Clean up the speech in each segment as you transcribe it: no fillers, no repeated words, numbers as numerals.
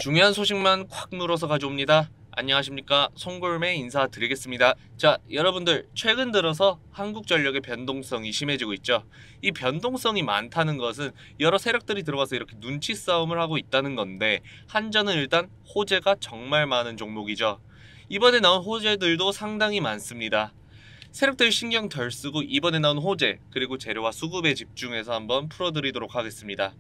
중요한 소식만 콱 물어서 가져옵니다. 안녕하십니까, 송골매 인사드리겠습니다. 자, 여러분들, 최근 들어서 한국전력의 변동성이 심해지고 있죠. 이 변동성이 많다는 것은 여러 세력들이 들어와서 이렇게 눈치 싸움을 하고 있다는 건데, 한전은 일단 호재가 정말 많은 종목이죠. 이번에 나온 호재들도 상당히 많습니다. 세력들 신경 덜 쓰고 이번에 나온 호재, 그리고 재료와 수급에 집중해서 한번 풀어드리도록 하겠습니다.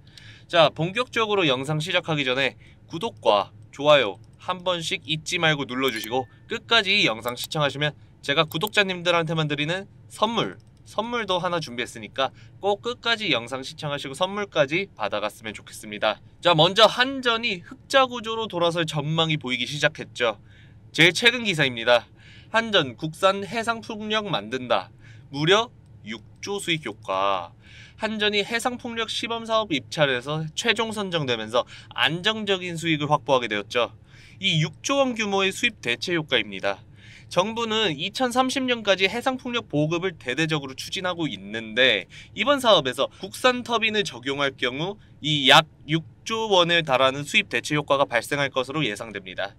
자, 본격적으로 영상 시작하기 전에 구독과 좋아요 한 번씩 잊지 말고 눌러주시고, 끝까지 영상 시청하시면 제가 구독자님들한테만 드리는 선물도 하나 준비했으니까 꼭 끝까지 영상 시청하시고 선물까지 받아갔으면 좋겠습니다. 자, 먼저 한전이 흑자 구조로 돌아설 전망이 보이기 시작했죠. 제일 최근 기사입니다. 한전 국산 해상풍력 만든다. 무려 6조 수익 효과. 한전이 해상풍력 시범사업 입찰에서 최종 선정되면서 안정적인 수익을 확보하게 되었죠. 이 6조 원 규모의 수입 대체 효과입니다. 정부는 2030년까지 해상풍력 보급을 대대적으로 추진하고 있는데, 이번 사업에서 국산 터빈을 적용할 경우 이 약 6조 원에 달하는 수입 대체 효과가 발생할 것으로 예상됩니다.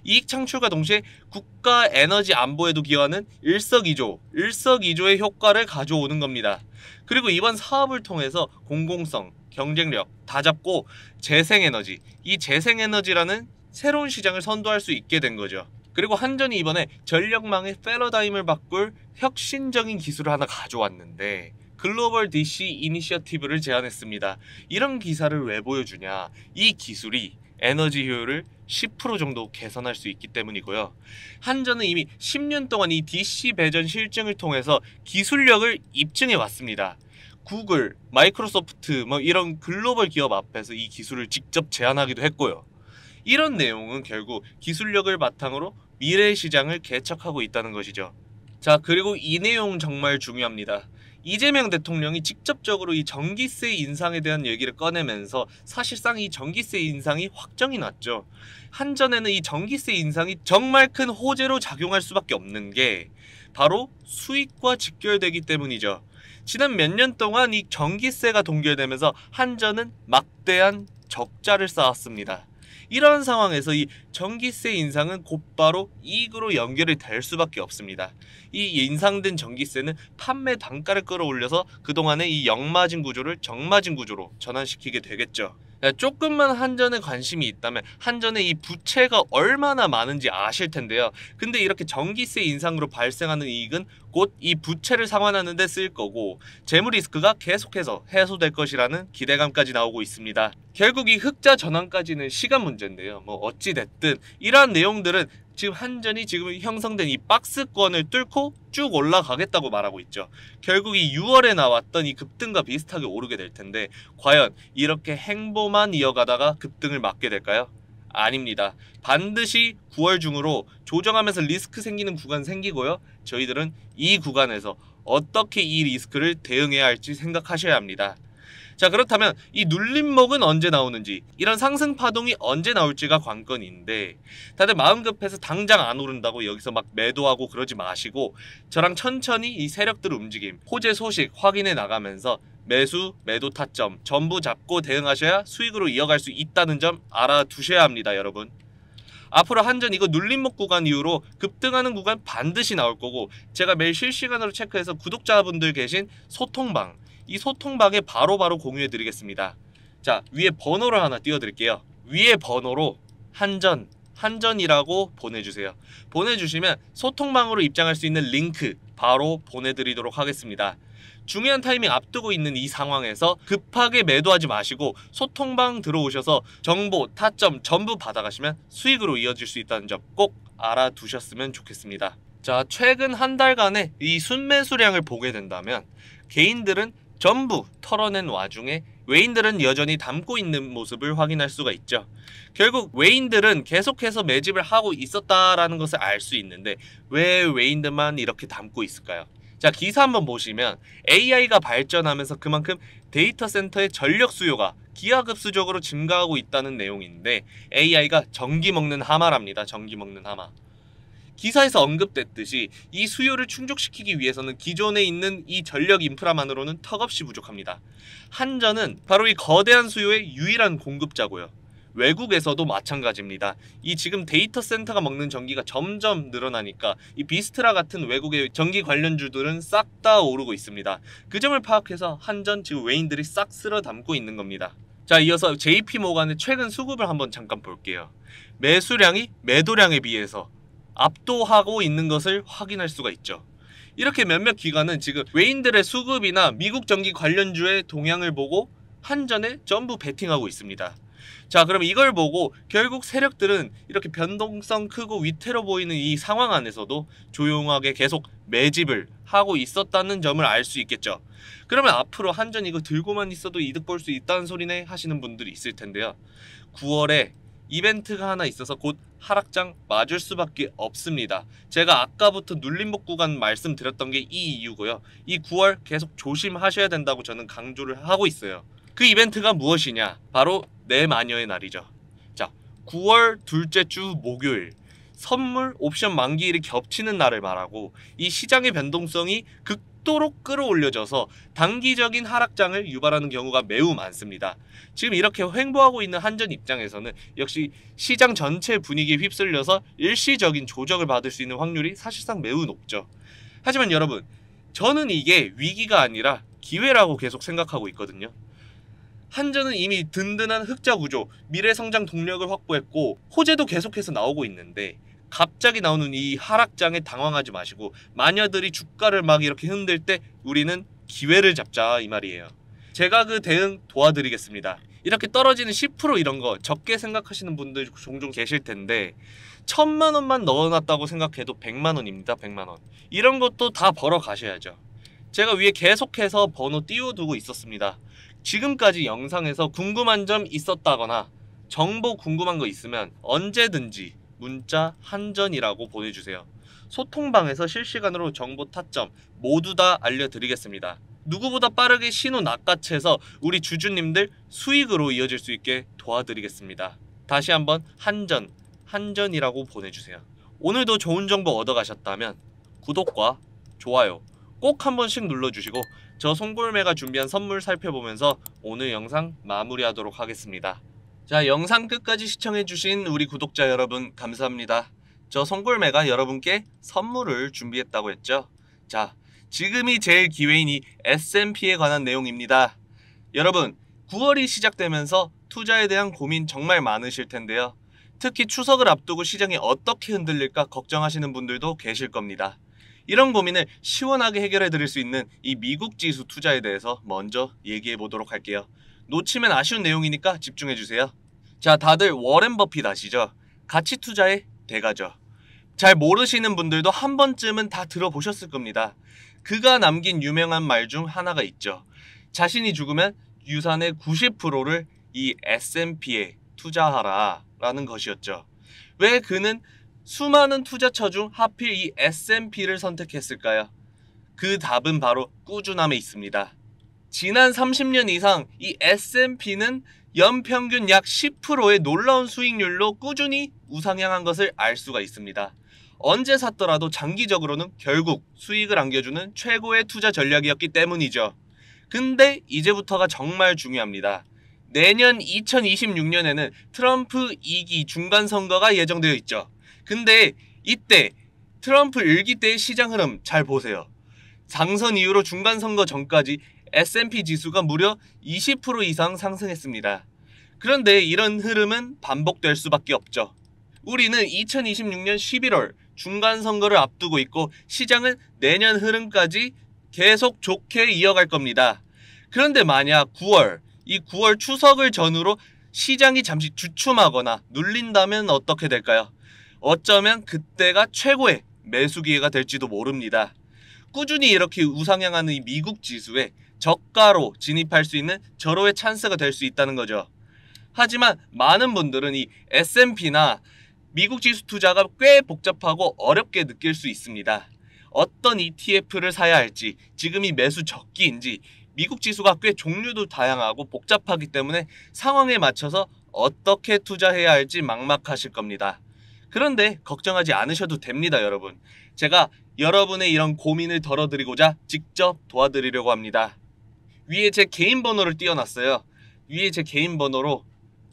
이익 창출과 동시에 국가 에너지 안보에도 기여하는 일석이조의 효과를 가져오는 겁니다. 그리고 이번 사업을 통해서 공공성, 경쟁력 다 잡고 재생에너지, 이 재생에너지라는 새로운 시장을 선도할 수 있게 된 거죠. 그리고 한전이 이번에 전력망의 패러다임을 바꿀 혁신적인 기술을 하나 가져왔는데, 글로벌 DC 이니셔티브를 제안했습니다. 이런 기사를 왜 보여주냐? 이 기술이 에너지 효율을 10% 정도 개선할 수 있기 때문이고요. 한전은 이미 10년 동안 이 DC 배전 실증을 통해서 기술력을 입증해 왔습니다. 구글, 마이크로소프트 이런 글로벌 기업 앞에서 이 기술을 직접 제안하기도 했고요. 이런 내용은 결국 기술력을 바탕으로 미래 시장을 개척하고 있다는 것이죠. 자, 그리고 이 내용 정말 중요합니다. 이재명 대통령이 직접적으로 이 전기세 인상에 대한 얘기를 꺼내면서 사실상 이 전기세 인상이 확정이 났죠. 한전에는 이 전기세 인상이 정말 큰 호재로 작용할 수밖에 없는 게 바로 수익과 직결되기 때문이죠. 지난 몇 년 동안 이 전기세가 동결되면서 한전은 막대한 적자를 쌓았습니다. 이런 상황에서 이 전기세 인상은 곧바로 이익으로 연결이 될 수밖에 없습니다. 이 인상된 전기세는 판매 단가를 끌어올려서 그동안의 이 역마진 구조를 정마진 구조로 전환시키게 되겠죠. 조금만 한전에 관심이 있다면 한전의 이 부채가 얼마나 많은지 아실 텐데요. 근데 이렇게 전기세 인상으로 발생하는 이익은 곧 이 부채를 상환하는 데 쓸 거고, 재무 리스크가 계속해서 해소될 것이라는 기대감까지 나오고 있습니다. 결국 이 흑자 전환까지는 시간 문제인데요. 어찌 됐든 이러한 내용들은 지금 한전이 지금 형성된 이 박스권을 뚫고 쭉 올라가겠다고 말하고 있죠. 결국 이 6월에 나왔던 이 급등과 비슷하게 오르게 될 텐데, 과연 이렇게 행보만 이어가다가 급등을 맞게 될까요? 아닙니다. 반드시 9월 중으로 조정하면서 리스크 생기는 구간 생기고요. 저희들은 이 구간에서 어떻게 이 리스크를 대응해야 할지 생각하셔야 합니다. 자, 그렇다면 이 눌림목은 언제 나오는지, 이런 상승 파동이 언제 나올지가 관건인데, 다들 마음 급해서 당장 안 오른다고 여기서 막 매도하고 그러지 마시고, 저랑 천천히 이 세력들 움직임, 호재 소식 확인해 나가면서 매수, 매도 타점 전부 잡고 대응하셔야 수익으로 이어갈 수 있다는 점 알아두셔야 합니다, 여러분. 앞으로 한전 이거 눌림목 구간 이후로 급등하는 구간 반드시 나올 거고, 제가 매일 실시간으로 체크해서 구독자분들 계신 소통방, 이 소통방에 바로바로 공유해 드리겠습니다. 자, 위에 번호를 하나 띄워드릴게요. 위에 번호로 한전이라고 보내주세요. 보내주시면 소통방으로 입장할 수 있는 링크 바로 보내드리도록 하겠습니다. 중요한 타이밍 앞두고 있는 이 상황에서 급하게 매도하지 마시고 소통방 들어오셔서 정보, 타점 전부 받아가시면 수익으로 이어질 수 있다는 점 꼭 알아두셨으면 좋겠습니다. 자, 최근 한 달간의 이 순매수량을 보게 된다면 개인들은 전부 털어낸 와중에 외인들은 여전히 담고 있는 모습을 확인할 수가 있죠. 결국 외인들은 계속해서 매집을 하고 있었다라는 것을 알 수 있는데, 왜 외인들만 이렇게 담고 있을까요? 자, 기사 한번 보시면 AI가 발전하면서 그만큼 데이터 센터의 전력 수요가 기하급수적으로 증가하고 있다는 내용인데, AI가 전기 먹는 하마랍니다. 전기 먹는 하마. 기사에서 언급됐듯이 이 수요를 충족시키기 위해서는 기존에 있는 이 전력 인프라만으로는 턱없이 부족합니다. 한전은 바로 이 거대한 수요의 유일한 공급자고요. 외국에서도 마찬가지입니다. 이 지금 데이터 센터가 먹는 전기가 점점 늘어나니까 이 비스트라 같은 외국의 전기 관련주들은 싹 다 오르고 있습니다. 그 점을 파악해서 한전 지금 외인들이 싹 쓸어 담고 있는 겁니다. 자, 이어서 JP모간의 최근 수급을 한번 잠깐 볼게요. 매수량이 매도량에 비해서 압도하고 있는 것을 확인할 수가 있죠. 이렇게 몇몇 기관은 지금 외인들의 수급이나 미국 전기 관련주의 동향을 보고 한전에 전부 베팅하고 있습니다. 자, 그럼 이걸 보고 결국 세력들은 이렇게 변동성 크고 위태로 보이는 이 상황 안에서도 조용하게 계속 매집을 하고 있었다는 점을 알 수 있겠죠. 그러면 앞으로 한전 이거 들고만 있어도 이득 볼 수 있다는 소리네 하시는 분들이 있을 텐데요. 9월에 이벤트가 하나 있어서 곧 하락장 맞을 수밖에 없습니다. 제가 아까부터 눌림목 구간 말씀드렸던 게 이 이유고요. 이 9월 계속 조심하셔야 된다고 저는 강조를 하고 있어요. 그 이벤트가 무엇이냐? 바로 내 마녀의 날이죠. 자, 9월 둘째 주 목요일 선물 옵션 만기일이 겹치는 날을 말하고 이 시장의 변동성이 극도로 끌어올려져서 단기적인 하락장을 유발하는 경우가 매우 많습니다. 지금 이렇게 횡보하고 있는 한전 입장에서는 역시 시장 전체 분위기에 휩쓸려서 일시적인 조정을 받을 수 있는 확률이 사실상 매우 높죠. 하지만 여러분, 저는 이게 위기가 아니라 기회라고 계속 생각하고 있거든요. 한전은 이미 든든한 흑자 구조, 미래 성장 동력을 확보했고 호재도 계속해서 나오고 있는데 갑자기 나오는 이 하락장에 당황하지 마시고 마녀들이 주가를 막 이렇게 흔들 때 우리는 기회를 잡자 이 말이에요. 제가 그 대응 도와드리겠습니다. 이렇게 떨어지는 10% 이런 거 적게 생각하시는 분들 종종 계실 텐데 1000만 원만 넣어놨다고 생각해도 100만 원입니다. 100만 원. 이런 것도 다 벌어 가셔야죠. 제가 위에 계속해서 번호 띄워두고 있었습니다. 지금까지 영상에서 궁금한 점 있었다거나 정보 궁금한 거 있으면 언제든지 문자 한전이라고 보내주세요. 소통방에서 실시간으로 정보 타점 모두 다 알려드리겠습니다. 누구보다 빠르게 신호 낚아채서 우리 주주님들 수익으로 이어질 수 있게 도와드리겠습니다. 다시 한번 한전이라고 보내주세요. 오늘도 좋은 정보 얻어가셨다면 구독과 좋아요 꼭 한 번씩 눌러주시고 저 송골매가 준비한 선물 살펴보면서 오늘 영상 마무리하도록 하겠습니다. 자, 영상 끝까지 시청해주신 우리 구독자 여러분 감사합니다. 저 송골매가 여러분께 선물을 준비했다고 했죠. 자, 지금이 제일 기회인 이 S&P에 관한 내용입니다. 여러분, 9월이 시작되면서 투자에 대한 고민 정말 많으실 텐데요. 특히 추석을 앞두고 시장이 어떻게 흔들릴까 걱정하시는 분들도 계실 겁니다. 이런 고민을 시원하게 해결해 드릴 수 있는 이 미국 지수 투자에 대해서 먼저 얘기해 보도록 할게요. 놓치면 아쉬운 내용이니까 집중해 주세요. 자, 다들 워렌 버핏 아시죠? 가치 투자의 대가죠. 잘 모르시는 분들도 한 번쯤은 다 들어보셨을 겁니다. 그가 남긴 유명한 말 중 하나가 있죠. 자신이 죽으면 유산의 90%를 이 S&P에 투자하라 라는 것이었죠. 왜 그는 수많은 투자처 중 하필 이 S&P를 선택했을까요? 그 답은 바로 꾸준함에 있습니다. 지난 30년 이상 이 S&P는 연평균 약 10%의 놀라운 수익률로 꾸준히 우상향한 것을 알 수가 있습니다. 언제 샀더라도 장기적으로는 결국 수익을 안겨주는 최고의 투자 전략이었기 때문이죠. 근데 이제부터가 정말 중요합니다. 내년 2026년에는 트럼프 2기 중간선거가 예정되어 있죠. 근데 이때 트럼프 1기 때의 시장 흐름 잘 보세요. 당선 이후로 중간선거 전까지 S&P 지수가 무려 20% 이상 상승했습니다. 그런데 이런 흐름은 반복될 수밖에 없죠. 우리는 2026년 11월 중간선거를 앞두고 있고 시장은 내년 흐름까지 계속 좋게 이어갈 겁니다. 그런데 만약 9월 추석을 전후로 시장이 잠시 주춤하거나 눌린다면 어떻게 될까요? 어쩌면 그때가 최고의 매수 기회가 될지도 모릅니다. 꾸준히 이렇게 우상향하는 이 미국 지수에 저가로 진입할 수 있는 절호의 찬스가 될 수 있다는 거죠. 하지만 많은 분들은 이 S&P나 미국 지수 투자가 꽤 복잡하고 어렵게 느낄 수 있습니다. 어떤 ETF를 사야 할지, 지금이 매수 적기인지, 미국 지수가 꽤 종류도 다양하고 복잡하기 때문에 상황에 맞춰서 어떻게 투자해야 할지 막막하실 겁니다. 그런데 걱정하지 않으셔도 됩니다, 여러분. 제가 여러분의 이런 고민을 덜어드리고자 직접 도와드리려고 합니다. 위에 제 개인 번호를 띄워놨어요. 위에 제 개인 번호로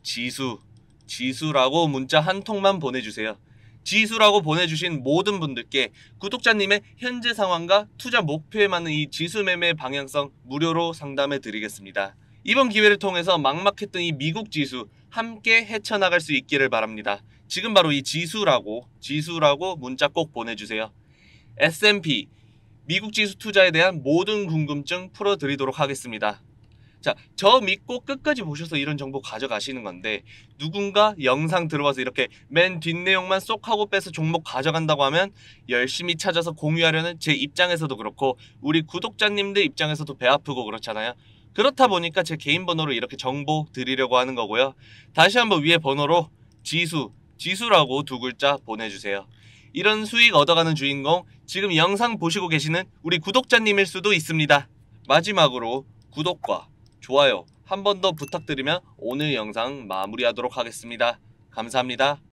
지수, 지수라고 문자 한 통만 보내주세요. 지수라고 보내주신 모든 분들께 구독자님의 현재 상황과 투자 목표에 맞는 이 지수 매매 방향성 무료로 상담해 드리겠습니다. 이번 기회를 통해서 막막했던 이 미국 지수 함께 헤쳐나갈 수 있기를 바랍니다. 지금 바로 이 지수라고 문자 꼭 보내주세요. S&P 미국 지수 투자에 대한 모든 궁금증 풀어드리도록 하겠습니다. 자, 저 믿고 끝까지 보셔서 이런 정보 가져가시는 건데, 누군가 영상 들어와서 이렇게 맨 뒷내용만 쏙 하고 빼서 종목 가져간다고 하면 열심히 찾아서 공유하려는 제 입장에서도 그렇고 우리 구독자님들 입장에서도 배 아프고 그렇잖아요. 그렇다 보니까 제 개인 번호로 이렇게 정보 드리려고 하는 거고요. 다시 한번 위에 번호로 지수라고 두 글자 보내주세요. 이런 수익 얻어가는 주인공, 지금 영상 보시고 계시는 우리 구독자님일 수도 있습니다. 마지막으로 구독과 좋아요 한 번 더 부탁드리며 오늘 영상 마무리하도록 하겠습니다. 감사합니다.